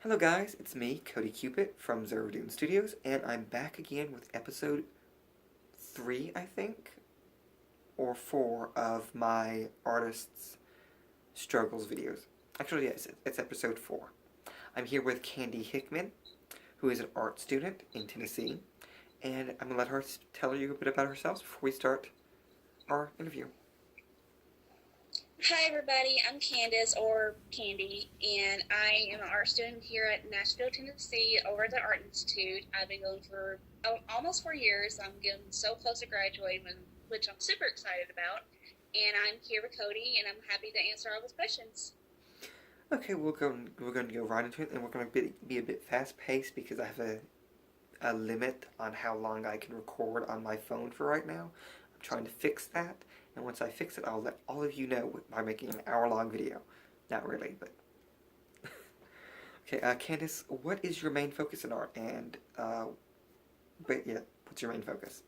Hello guys, it's me, Cody Cupid from Zero Dune Studios, and I'm back again with episode 3, I think, or 4 of my artist's struggles videos. Actually, yes, it's episode 4. I'm here with Candy Hickman, who is an art student in Tennessee, and I'm going to let her tell you a bit about herself before we start our interview. Hi everybody, I'm Candice or Candy, and I am an art student here at Nashville, Tennessee over at the Art Institute. I've been going for almost 4 years. I'm getting so close to graduating, which I'm super excited about. And I'm here with Cody, and I'm happy to answer all those questions. Okay, we're going to go right into it, and we're going to be a bit fast-paced because I have a limit on how long I can record on my phone for right now. I'm trying to fix that, and once I fix it, I'll let all of you know by making an hour-long video. Not really, but... Okay, Candice, what is your main focus in art? And, what's your main focus?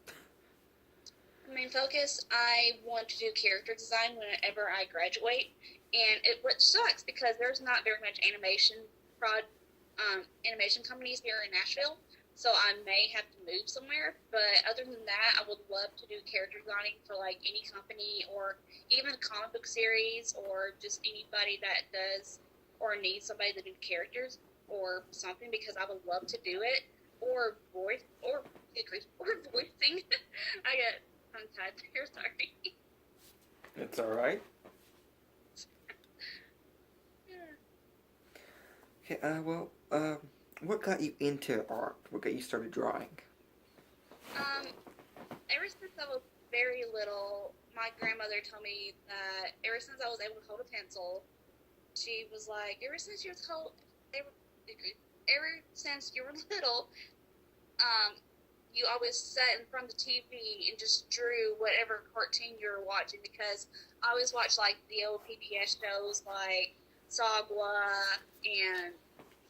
Main focus, I want to do character design whenever I graduate, and which sucks because there's not very much animation companies here in Nashville, so I may have to move somewhere. But other than that, I would love to do character designing for like any company or even a comic book series or just anybody that does or needs somebody to do characters or something, because I would love to do it, or voicing. I get tongue-tied there, sorry. It's alright. Okay, what got you into art? What got you started drawing? Ever since I was very little, my grandmother told me that ever since I was able to hold a pencil, she was like, ever since you were little, you always sat in front of the TV and just drew whatever cartoon you were watching, because I always watched like the old PBS shows like Sagwa and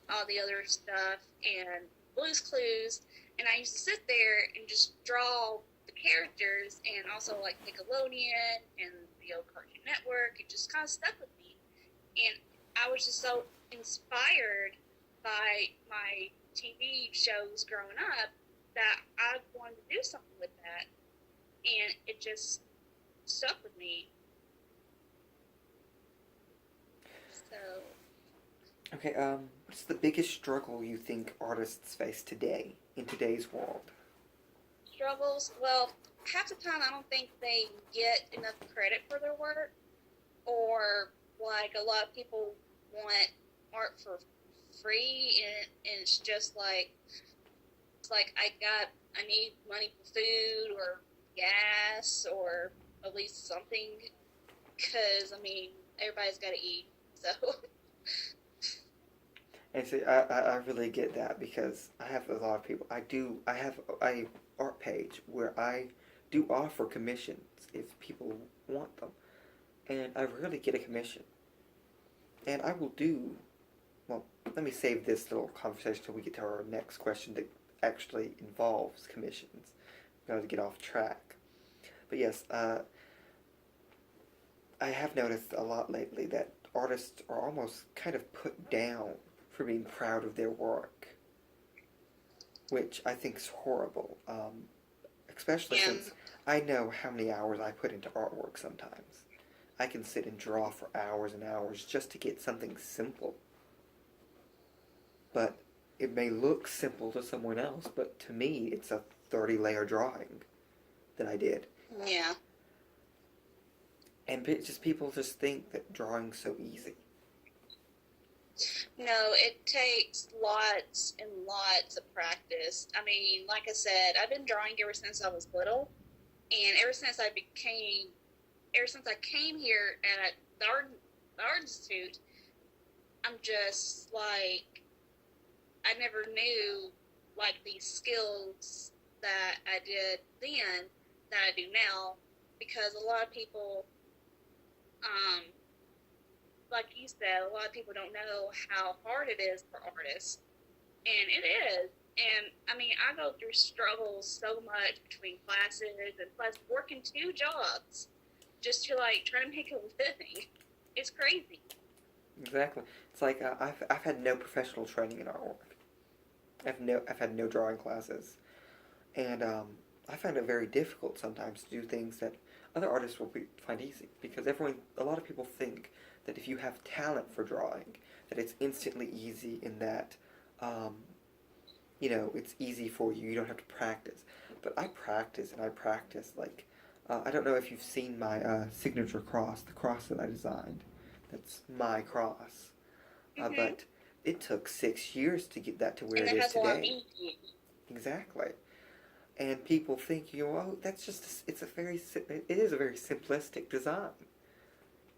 all the other stuff and Blue's Clues, and I used to sit there and just draw the characters, and also like Nickelodeon and the old Cartoon Network. It just kind of stuck with me, and I was just so inspired by my TV shows growing up that I wanted to do something with that, and it just stuck with me. So, Okay, what's the biggest struggle you think artists face today, in today's world? struggles, well, half the time I don't think they get enough credit for their work, or like a lot of people want art for free, and it's just like, I need money for food or gas or at least something, because I mean everybody's got to eat, so. And see, I really get that because I have a lot of people. I have a art page where I do offer commissions if people want them, and I rarely get a commission. And I will do. Well, let me save this little conversation till we get to our next question that actually involves commissions. I'm going to get off track. But yes, I have noticed a lot lately that artists are almost kind of put down for being proud of their work, which I think is horrible. Especially Yeah. since I know how many hours I put into artwork sometimes. I can sit and draw for hours and hours just to get something simple. But it may look simple to someone else, but to me it's a 30-layer drawing that I did. Yeah. And just people just think that drawing's so easy. No, it takes lots and lots of practice. I mean, like I said, I've been drawing ever since I was little, and ever since I came here at the Art Institute, I'm just like, I never knew like these skills that I did then that I do now, because a lot of people, um, like you said, a lot of people don't know how hard it is for artists, and it is. And I mean, I go through struggles so much between classes and plus working 2 jobs just to like try to make a living. It's crazy. Exactly. It's like I've had no professional training in artwork. I've had no drawing classes, and I find it very difficult sometimes to do things that other artists find easy, because a lot of people think that if you have talent for drawing, that it's instantly easy, in that um, it's easy for you. You don't have to practice. But I practice and I practice. Like, I don't know if you've seen my signature cross, the cross that I designed. That's my cross. Mm-hmm. But it took 6 years to get that to where And it it is has a lot of today. ink. Exactly. And people think, oh, that's just, it is a very simplistic design.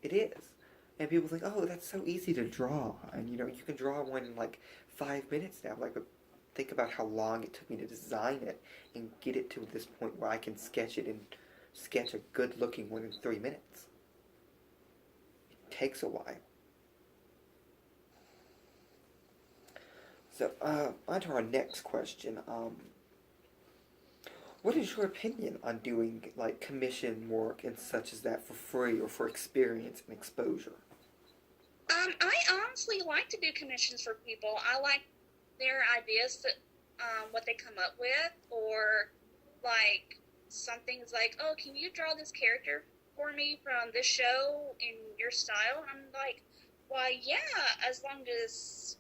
It is. And people think, oh, that's so easy to draw. And, you can draw one in like 5 minutes now. Like, but think about how long it took me to design it and get it to this point where I can sketch it and sketch a good looking one in 3 minutes. It takes a while. So, on to our next question. What is your opinion on doing like commission work and such as that for free or for experience and exposure? I honestly like to do commissions for people. I like their ideas, that what they come up with, or like something's like, oh, can you draw this character for me from this show in your style? I'm like, why, yeah, as long as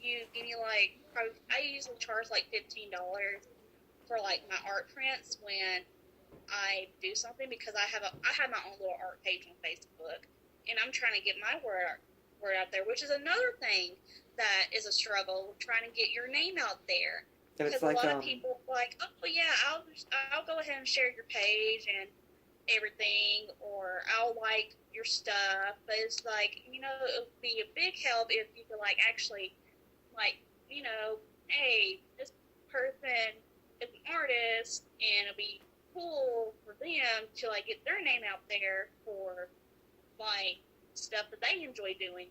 you give me like, I usually charge like $15 for like my art prints when I do something, because I have my own little art page on Facebook, and I'm trying to get my word out there, which is another thing that is a struggle, trying to get your name out there, And it's because a like, lot of people are like, oh yeah, I'll go ahead and share your page and everything, or I'll like your stuff, but it's like, it would be a big help if you could like actually, like, hey, this person is an artist, and it'd be cool for them to like get their name out there for like stuff that they enjoy doing,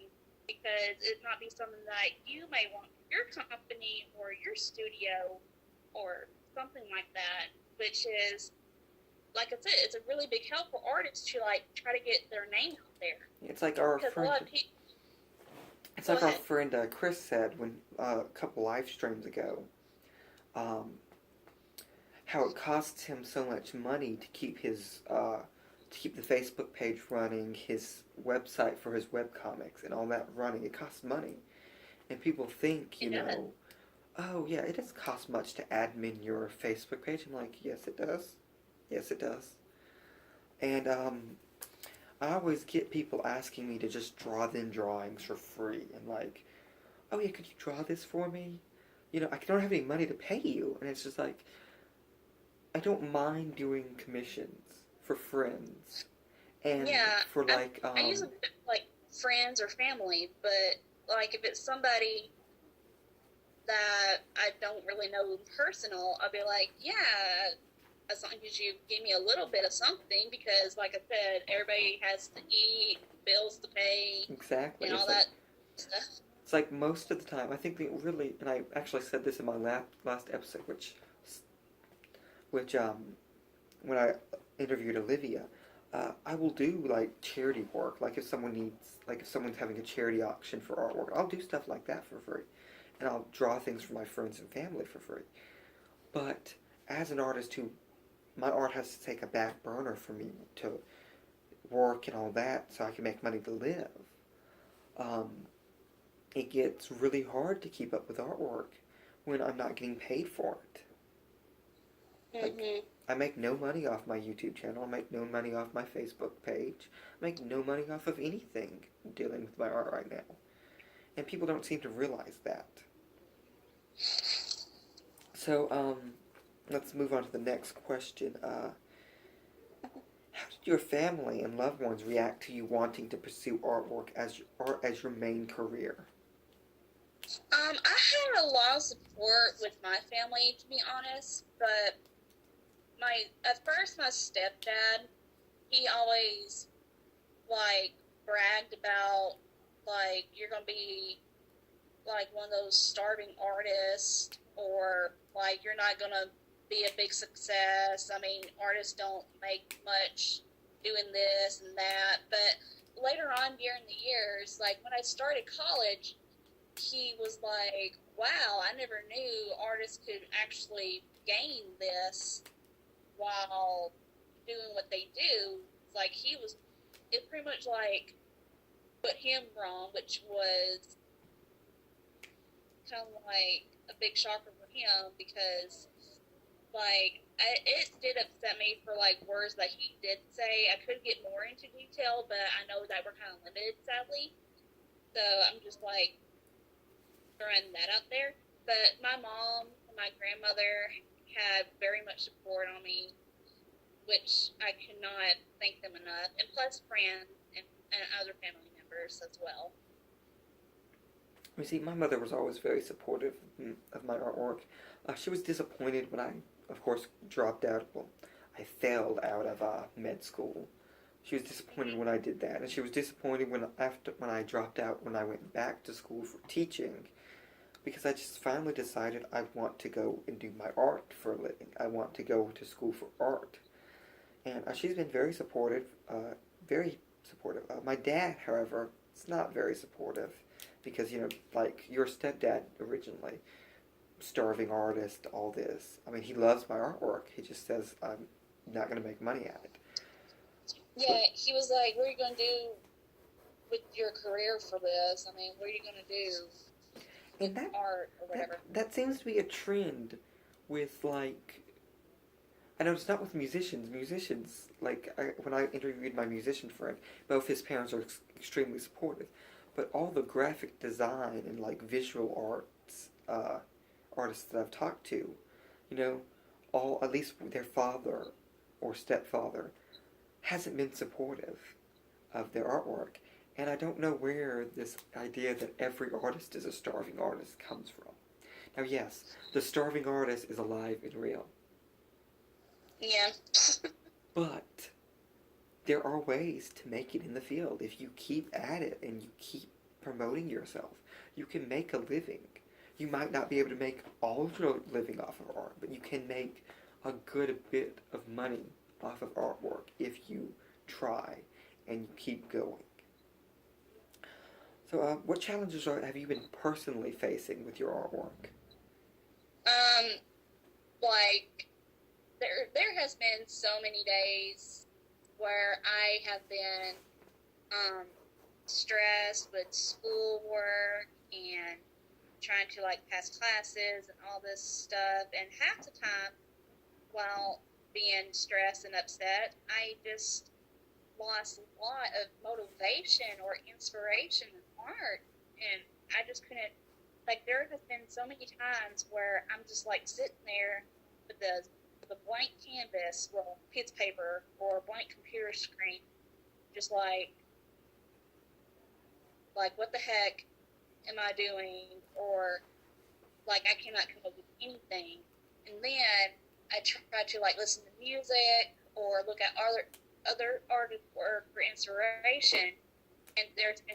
because it might be something that you may want for your company or your studio or something like that, which is, like I said, it's a really big help for artists to like try to get their name out there, it's like our because a friend. lot of people. It's Go like our ahead. friend Chris said when a couple live streams ago. Um, how it costs him so much money to keep the Facebook page running, his website for his webcomics and all that running. It costs money, and people think, It does. oh yeah, it doesn't cost much to admin your Facebook page. I'm like, yes, it does. Yes, it does. And I always get people asking me to just draw them drawings for free, and like, oh yeah, could you draw this for me? I don't have any money to pay you, and it's just like, I don't mind doing commissions for friends and Yeah, for I, like I usually put, like, friends or family, but like if it's somebody that I don't really know personal, I'll be like, yeah, as long as you give me a little bit of something, because like I said, everybody has to eat, bills to pay, exactly. and all It's like that stuff. most of the time. I think they really, and I actually said this in my last episode, which when I interviewed Olivia, I will do like charity work. Like if someone's having a charity auction for artwork, I'll do stuff like that for free, and I'll draw things for my friends and family for free. But as an artist who, my art has to take a back burner for me to work and all that, so I can make money to live. Um, it gets really hard to keep up with artwork when I'm not getting paid for it. Like, Hmm. I make no money off my YouTube channel. I make no money off my Facebook page. I make no money off of anything dealing with my art right now. And people don't seem to realize that. So, let's move on to the next question. How did your family and loved ones react to you wanting to pursue artwork as your main career? I had a lot of support with my family, to be honest, but at first my stepdad, he always like bragged about, like, you're gonna be like one of those starving artists, or like you're not gonna be a big success. I mean, artists don't make much doing this and that. But later on during the years, like when I started college, he was like, wow, I never knew artists could actually gain this while doing what they do. Like, it pretty much like put him wrong, which was kind of like a big shocker for him because, like, it did upset me for, like, words that he did say. I could get more into detail, but I know that we're kind of limited, sadly. So I'm just, like, throwing that out there. But my mom and my grandmother had very much support on me, which I cannot thank them enough. And plus friends and other family members as well. You see, my mother was always very supportive of my artwork. She was disappointed when I, of course, dropped out. Well, I failed out of med school. She was disappointed when I did that, and she was disappointed when I dropped out when I went back to school for teaching, because I just finally decided I want to go and do my art for a living. I want to go to school for art, and she's been very supportive. Very supportive. My dad, however, is not very supportive because, like your stepdad originally, starving artist, all this. I mean, he loves my artwork. He just says I'm not going to make money at it. Yeah, he was like, what are you going to do with your career for this? I mean, what are you going to do with art or whatever? That seems to be a trend with, like, I know it's not with musicians. Musicians, like, when I interviewed my musician friend, both his parents are extremely supportive. But all the graphic design and, like, visual arts artists that I've talked to, at least their father or stepfather hasn't been supportive of their artwork. And I don't know where this idea that every artist is a starving artist comes from. Now, yes, the starving artist is alive and real. Yeah. But there are ways to make it in the field. If you keep at it and you keep promoting yourself, you can make a living. You might not be able to make all of your living off of art, but you can make a good bit of money off of artwork if you try and you keep going. So, what challenges have you been personally facing with your artwork? Like, there has been so many days where I have been stressed with schoolwork and trying to, like, pass classes and all this stuff, and half the time while being stressed and upset, I just lost a lot of motivation or inspiration in art, and I just couldn't, like, there has been so many times where I'm just, like, sitting there with the blank canvas, well, piece of paper, or a blank computer screen, just like, what the heck am I doing? Or, like, I cannot come up with anything. And then I try to, like, listen to music or look at other artist work for inspiration. And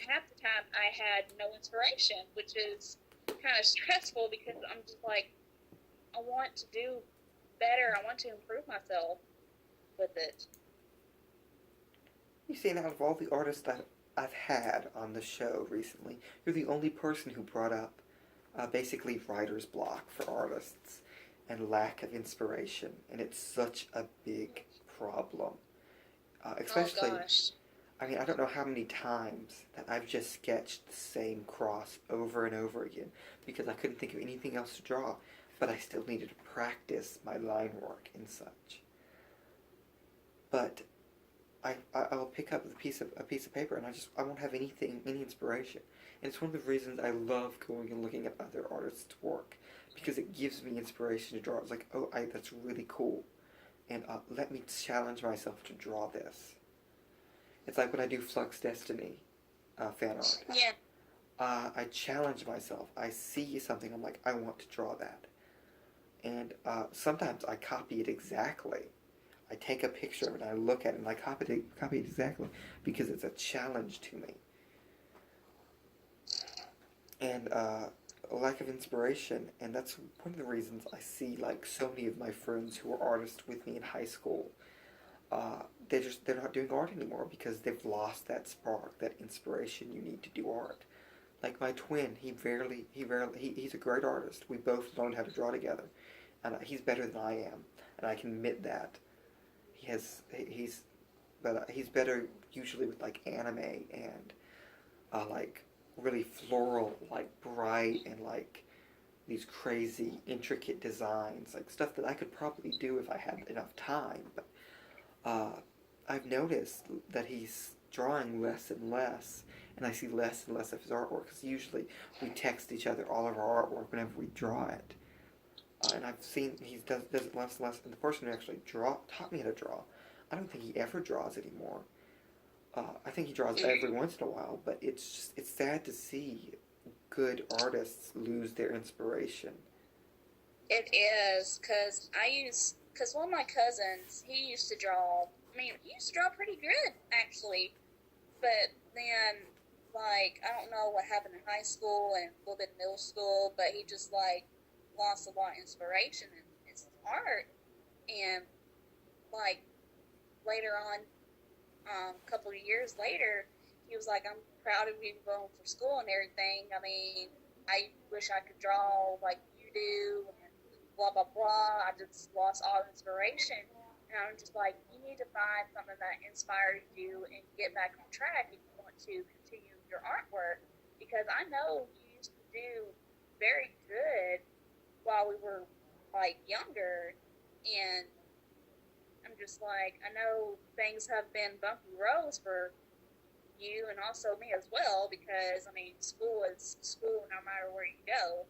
half the time I had no inspiration, which is kind of stressful because I'm just like, I want to do better. I want to improve myself with it. You see, out of all the artists that I've had on the show recently, you're the only person who brought up basically writer's block for artists and lack of inspiration, and it's such a big problem. Especially, oh gosh. I mean, I don't know how many times that I've just sketched the same cross over and over again because I couldn't think of anything else to draw, but I still needed to practice my line work and such. But I'll pick up a piece of paper and I won't have any inspiration. And it's one of the reasons I love going and looking at other artists' work, because it gives me inspiration to draw. It's like, that's really cool, and let me challenge myself to draw this. It's like when I do Flux Destiny fan art. Yeah. I challenge myself. I see something, I'm like, I want to draw that. And sometimes I copy it exactly. I take a picture of it and I look at it and I copy it exactly because it's a challenge to me. And a lack of inspiration, and that's one of the reasons I see, like, so many of my friends who were artists with me in high school they're not doing art anymore because they've lost that spark, that inspiration you need to do art. Like my twin, he's a great artist. We both learned how to draw together, and he's better than I am, and I can admit that. He's better usually with like anime and like really floral, like bright and like these crazy intricate designs, like stuff that I could probably do if I had enough time. But uh, I've noticed that he's drawing less and less, and I see less and less of his artwork because usually we text each other all of our artwork whenever we draw it. And I've seen he does it less and less. And the person who actually taught me how to draw, I don't think he ever draws anymore. I think he draws every once in a while, but it's sad to see good artists lose their inspiration. It is, because one of my cousins, he used to draw, I mean, he used to draw pretty good, actually, but then, like, I don't know what happened in high school and a little bit in middle school, but he just, like, lost a lot of inspiration in his art, and, like, later on, a couple of years later, he was like, I'm proud of you going for school and everything. I mean, I wish I could draw like you do, and blah, blah, blah. I just lost all inspiration. And I'm just like, you need to find something that inspires you and get back on track if you want to continue your artwork. Because I know you used to do very good while we were like younger, and I'm just like, I know things have been bumpy roads for you and also me as well, because, I mean, school is school no matter where you go.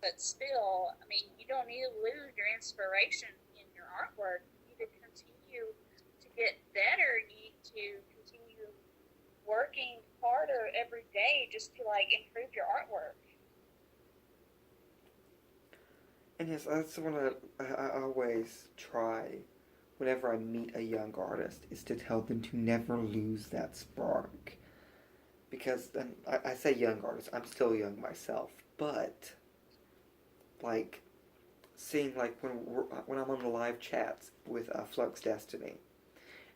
But still, I mean, you don't need to lose your inspiration in your artwork. You need to continue to get better. You need to continue working harder every day just to, like, improve your artwork. And yes, that's what I always try whenever I meet a young artist, is to tell them to never lose that spark. Because I say young artist, I'm still young myself, but like seeing like when I'm on the live chats with Flux Destiny,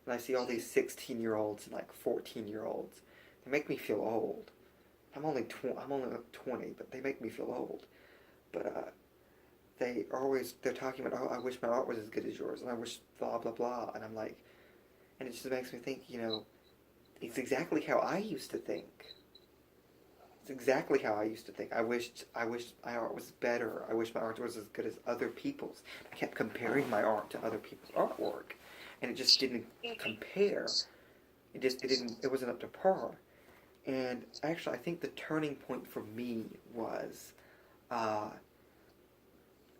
and I see all these 16-year-olds and like 14-year-olds, they make me feel old. I'm only like 20, but they make me feel old. But they're talking about, oh, I wish my art was as good as yours, and I wish blah blah blah, and I'm like, and it just makes me think, it's exactly how I used to think. It's exactly how I used to think. I wished my art was better. I wish my art was as good as other people's. I kept comparing my art to other people's artwork, and it just didn't compare. It wasn't up to par. And actually, I think the turning point for me was,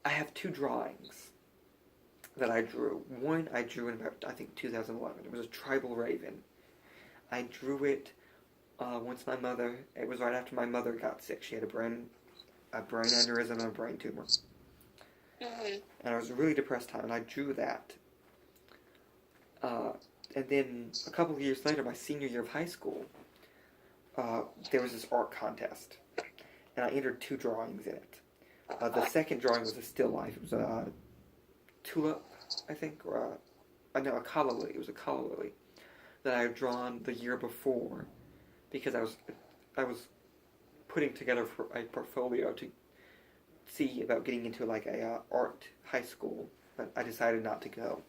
I have two drawings that I drew. One I drew in about, I think, 2011. It was a tribal raven. I drew it it was right after my mother got sick. She had a brain aneurysm and a brain tumor. Mm-hmm. And I was a really depressed time, and I drew that. And then a couple of years later, my senior year of high school, there was this art contest. And I entered two drawings in it. The second drawing was a still life. It was a tulip, I think, or a calla lily. It was a calla lily that I had drawn the year before, because I was putting together for a portfolio to see about getting into like a art high school, but I decided not to go.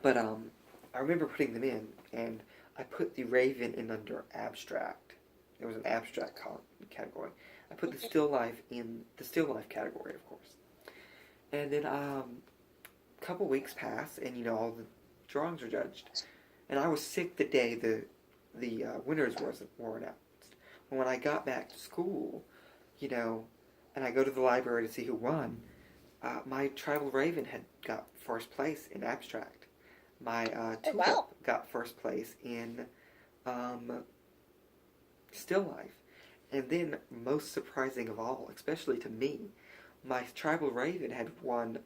But I remember putting them in, and I put the raven in under abstract. There was an abstract category. I put the still life in the still life category, of course. And then a couple weeks pass, and all the drawings are judged. And I was sick the day the winners were announced. And when I got back to school, and I go to the library to see who won, my tribal raven had got first place in abstract. My tulip got first place in still life. And then, most surprising of all, especially to me, my tribal raven had won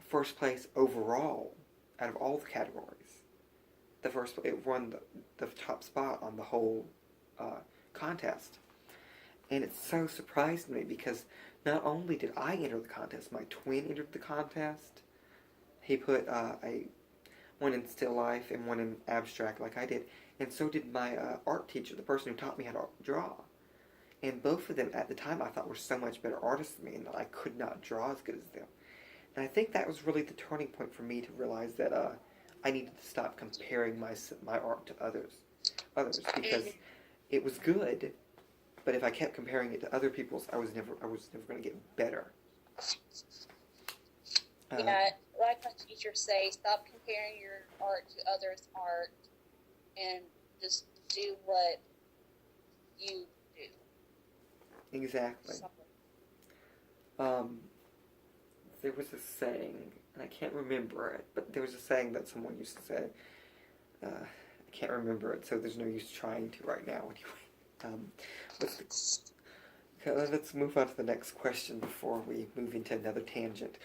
first place overall out of all the categories. It won the top spot on the whole contest. And it so surprised me because not only did I enter the contest, my twin entered the contest. He put one in still life and one in abstract like I did. And so did my art teacher, the person who taught me how to draw. And both of them at the time I thought were so much better artists than me, and that I could not draw as good as them. And I think that was really the turning point for me to realize that I needed to stop comparing my art to others, because it was good, but if I kept comparing it to other people's, I was never going to get better. Yeah, like my teachers say, stop comparing your art to others' art, and just do what you do. Exactly. There was a saying, and I can't remember it, but there was a saying that someone used to say. I can't remember it, so there's no use trying to right now. Anyway, let's move on to the next question before we move into another tangent.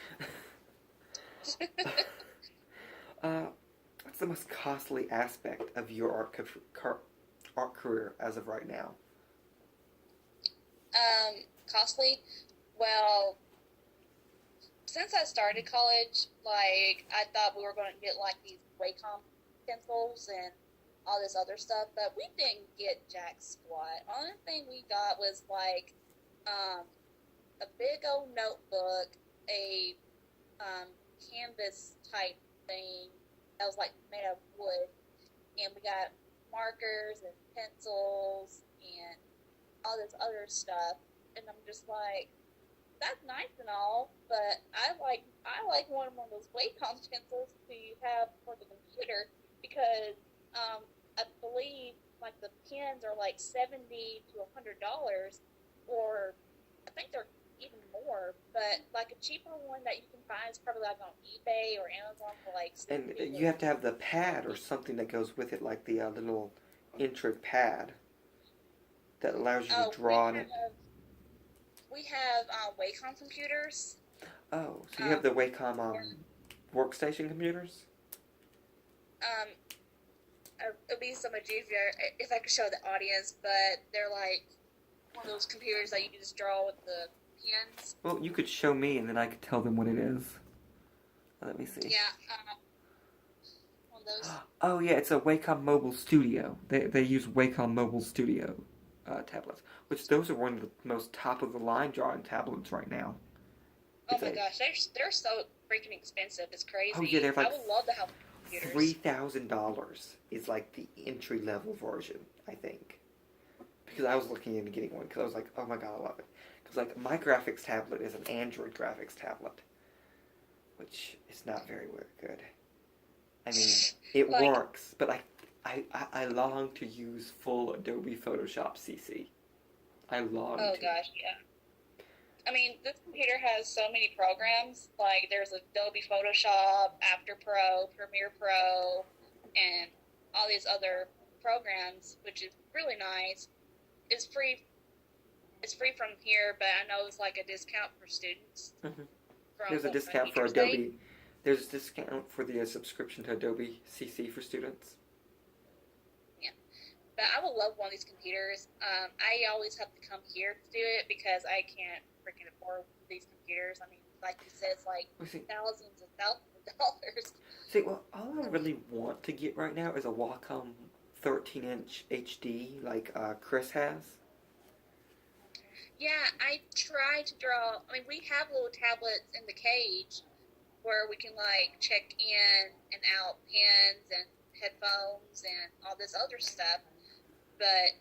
What's the most costly aspect of your art career as of right now? Costly? Well, since I started college, like, I thought we were going to get, like, these Wacom pencils and all this other stuff, but we didn't get jack squat. Only thing we got was, like, a big old notebook, a canvas type thing that was, like, made of wood, and we got markers and pencils and all this other stuff, and I'm just like, that's nice and all, but I like one of those Wacom pencils to have for the computer, because I believe like the pens are like $70 to $100, or I think they're even more. But like a cheaper one that you can find is probably like on eBay or Amazon for like $60. And you have to have the pad or something that goes with it, like the little intricate pad that allows you to draw on it. We have Wacom computers. Oh, so you have the Wacom workstation computers? It would be so much easier if I could show the audience, but they're like one of those computers that you can just draw with the pens. Well, you could show me, and then I could tell them what it is. Let me see. Yeah, one of those. Oh, yeah, it's a Wacom Mobile Studio. They use Wacom Mobile Studio tablets, which those are one of the most top-of-the-line drawing tablets right now. Oh my gosh, they're so freaking expensive. It's crazy. Oh, yeah, they're like I would love to have computers. $3,000 is like the entry-level version, I think. Because I was looking into getting one, because I was like, oh my god, I love it. Because like my graphics tablet is an Android graphics tablet, which is not very good. I mean, it like, works, but I long to use full Adobe Photoshop CC. I long to. Oh gosh, yeah. I mean, this computer has so many programs. Like, there's Adobe Photoshop, After Pro, Premiere Pro, and all these other programs, which is really nice. It's free. It's free from here, but I know it's like a discount for students. Mm-hmm. There's a discount for Adobe. There's a discount for the subscription to Adobe CC for students. Yeah, but I would love one of these computers. I always have to come here to do it because I can't freaking afford these computers. I mean, like you said, it's like thousands and thousands of dollars. See, well, all I really want to get right now is a Wacom 13-inch HD like Chris has. Yeah, I try to draw. I mean, we have little tablets in the cage where we can like check in and out pens and headphones and all this other stuff, but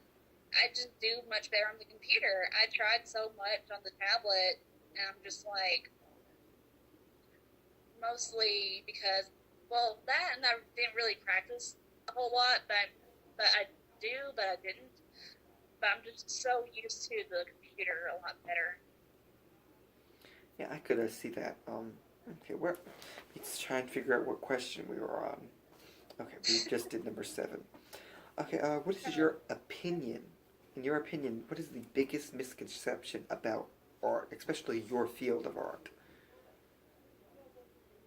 I just do much better on the computer. I tried so much on the tablet, and I'm just like, mostly because, well, that and I didn't really practice a whole lot, but I do, but I didn't. But I'm just so used to the computer a lot better. Yeah, I could see that. Okay, let's try and figure out what question we were on. Okay, we just did number 7. Okay, what is your opinion? In your opinion, what is the biggest misconception about art, especially your field of art?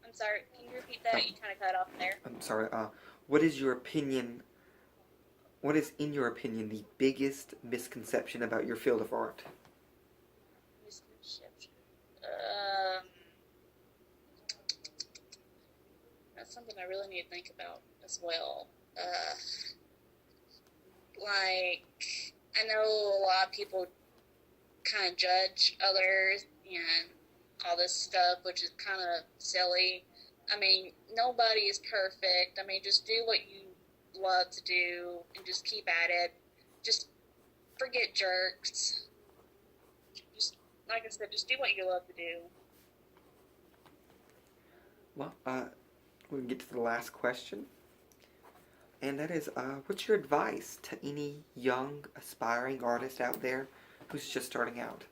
I'm sorry, can you repeat that? You kind of cut off there. I'm sorry, what is your opinion, what is, in your opinion, the biggest misconception about your field of art? Misconception. that's something I really need to think about as well. Like, I know a lot of people kind of judge others and all this stuff, which is kind of silly. I mean, nobody is perfect. I mean, just do what you love to do and just keep at it. Just forget jerks. Just, like I said, just do what you love to do. Well, we can get to the last question. And that is, what's your advice to any young, aspiring artist out there who's just starting out?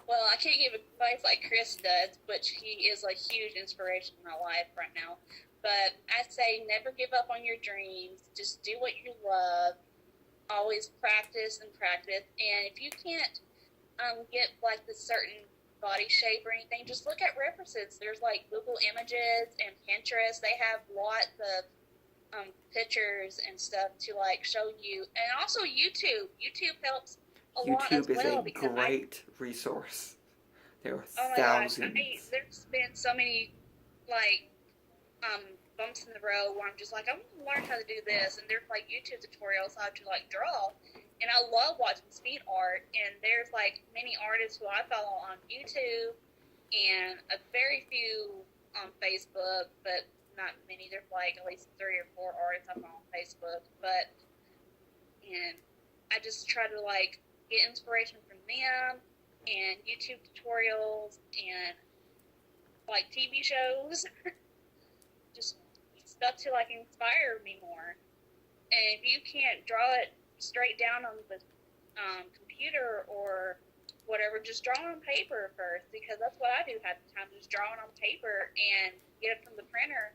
Well, I can't give advice like Chris does, but he is a huge inspiration in my life right now. But I say never give up on your dreams. Just do what you love. Always practice and practice. And if you can't get like this certain body shape or anything, just look at references. There's like Google Images and Pinterest. They have lots of pictures and stuff to like show you. And also YouTube. YouTube helps a lot as YouTube is well a great resource. There are thousands. There's been so many like bumps in the road where I'm just like, I want to learn how to do this, and there's like YouTube tutorials how to like draw, and I love watching speed art. And there's like many artists who I follow on YouTube, and a very few on Facebook, but not many. There's like at least 3 or 4 artists I follow on Facebook, and I just try to like get inspiration from them and YouTube tutorials and like TV shows. Just stuff to like inspire me more. And if you can't draw it straight down on the computer or whatever, just draw on paper first, because that's what I do half the time. Just draw it on paper and get it from the printer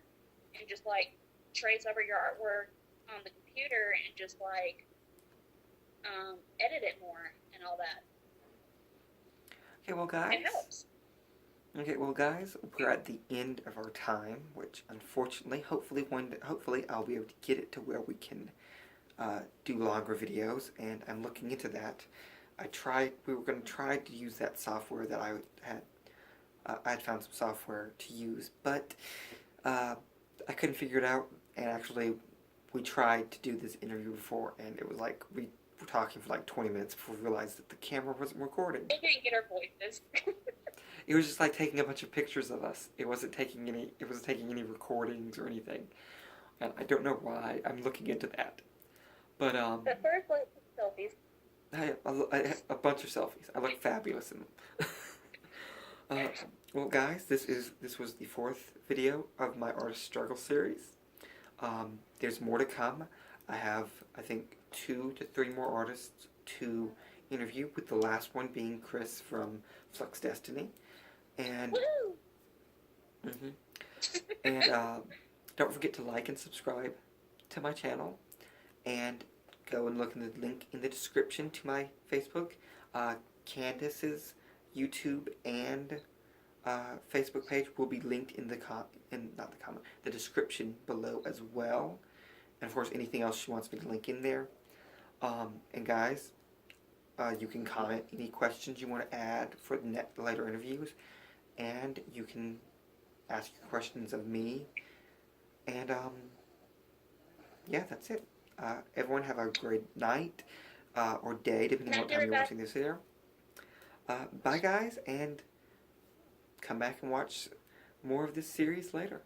and just like trace over your artwork on the computer and just like edit it more and all that. Okay, well, guys. It helps. Okay, well, guys, we're at the end of our time, which unfortunately, hopefully I'll be able to get it to where we can do longer videos, and I'm looking into that. We were going to try to use that software that I had found some software to use, but I couldn't figure it out, and actually we tried to do this interview before, and it was like we were talking for like 20 minutes before we realized that the camera wasn't recording. They didn't get our voices. It was just like taking a bunch of pictures of us. It wasn't taking any recordings or anything. And I don't know why. I'm looking into that. But the first one was selfies. a bunch of selfies. I look fabulous in them. Well, guys, this was the 4th video of my Artist Struggle series. There's more to come. I have, I think, 2 to 3 more artists to interview, with the last one being Chris from Flux Destiny. And don't forget to like and subscribe to my channel, and go and look in the link in the description to my Facebook. Candice's YouTube and Facebook page will be linked in the description below as well. And of course, anything else she wants me to link in there. And guys, you can comment any questions you want to add for the later interviews, and you can ask your questions of me. And yeah, that's it. Everyone have a great night or day, depending on what time you're watching this video. Bye, guys, and come back and watch more of this series later.